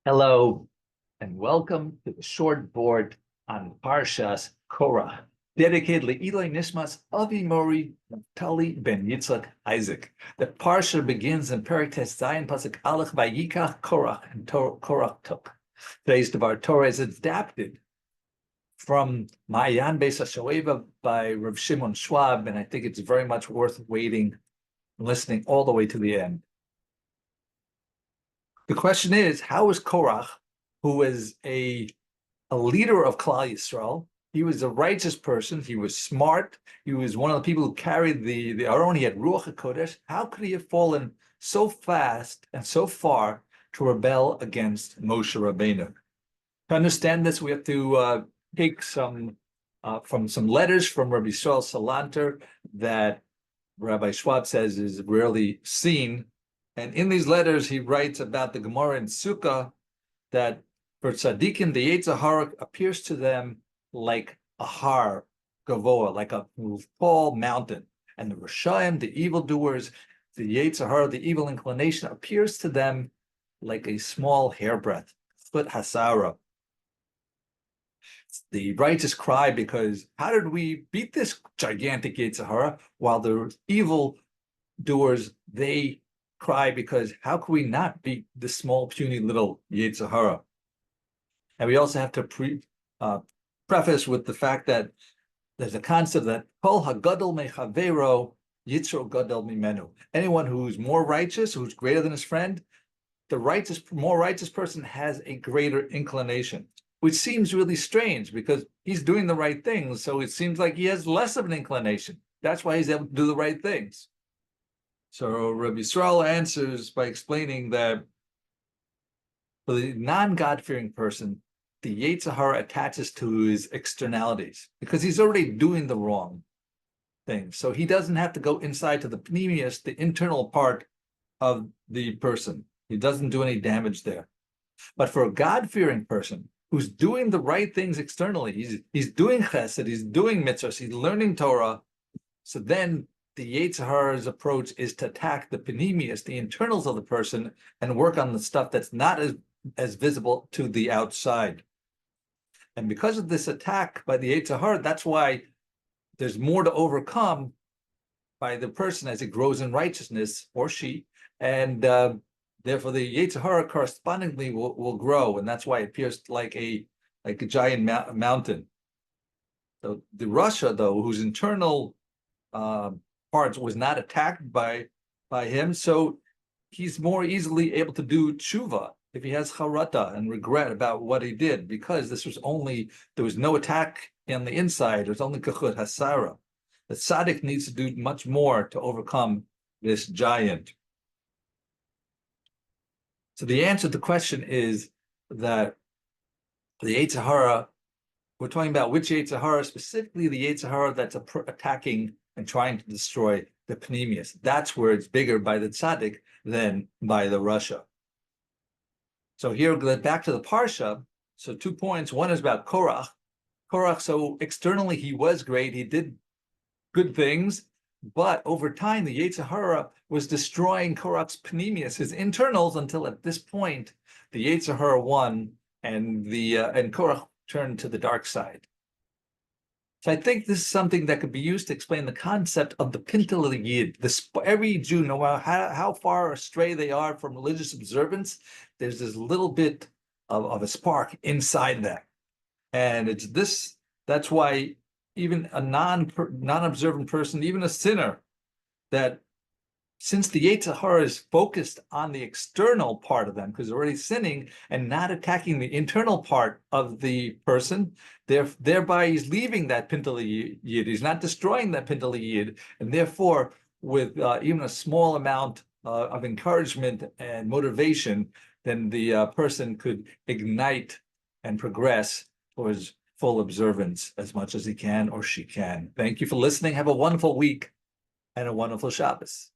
Hello, and welcome to the short board on Parshas Korach, dedicated Le'ilai Nishmas Avi Mori Naftali ben Yitzchak Isaac. The Parsha begins in Perek Tes Zayin Pasuk Aleph Vayikach Korach, and Korach took. Today's Devar Torah is adapted from Maayan Bais Hashoeva by Rav Shimon Schwab, and I think it's very much worth waiting and listening all the way to the end. The question is, how is Korach, who was a leader of Klal Yisrael, he was a righteous person, he was smart, he was one of the people who carried the Aron, he had Ruach HaKodesh, how could he have fallen so fast and so far to rebel against Moshe Rabeinu? To understand this, we have to take some from some letters from Rabbi Yisrael Salanter that Rabbi Schwab says is rarely seen. And in these letters, he writes about the Gemara in Sukkah that for tzaddikim, the Yetzer Hara appears to them like a har gavoa, like a tall mountain. And the Rishayim, the evildoers, the Yetzer Hara, the evil inclination, appears to them like a small hairbreadth, foot hasara. The righteous cry because how did we beat this gigantic Yetzer Hara, while the evil doers, they cry because how could we not beat this small, puny little Yetzer Hara? And we also have to preface with the fact that there's a concept that Kol hagadol mechavero yitzro gadol mimenu. Anyone who's more righteous, who's greater than his friend, the more righteous person has a greater inclination, which seems really strange because he's doing the right things. So it seems like he has less of an inclination. That's why he's able to do the right things. So Rabbi Yisrael answers by explaining that for the non-God-fearing person, the Yetzer Hara attaches to his externalities because he's already doing the wrong thing. So he doesn't have to go inside to the pneumius, the internal part of the person. He doesn't do any damage there. But for a God-fearing person who's doing the right things externally, he's doing chesed, he's doing mitzvahs, he's learning Torah, so then the Yetzer Hara's approach is to attack the pneumius, the internals of the person, and work on the stuff that's not as visible to the outside. And because of this attack by the Yetzer Hara, that's why there's more to overcome by the person as it grows in righteousness, or she, and therefore the Yetzer Hara correspondingly will grow, and that's why it appears like a giant mountain. So the Russia, though, whose internal parts was not attacked by him, so he's more easily able to do tshuva if he has charata and regret about what he did, because there was no attack on the inside. It was only kachut hasara. The tzaddik needs to do much more to overcome this giant. So the answer to the question is that the Yetzer Hara, we're talking about which Yetzer Hara, specifically the Yetzer Hara that's attacking and trying to destroy the pneumius. That's where it's bigger by the tzaddik than by the Russia. So here, back to the Parsha. So 2 points. One is about Korach. Korach, so externally he was great. He did good things. But over time, the Yetzer Hara was destroying Korach's pneumius, his internals, until at this point, the Yetzer Hara won and Korach turned to the dark side. So I think this is something that could be used to explain the concept of the Pintele Yid. Every Jew, no matter how far astray they are from religious observance, there's this little bit of a spark inside them. And that's why even a non-observant person, even a sinner, that since the Yetzer Hara is focused on the external part of them, because they're already sinning and not attacking the internal part of the person, thereby he's leaving that Pintele Yid. He's not destroying that Pintele Yid, and therefore, with even a small amount of encouragement and motivation, then the person could ignite and progress towards full observance as much as he can or she can. Thank you for listening. Have a wonderful week and a wonderful Shabbos.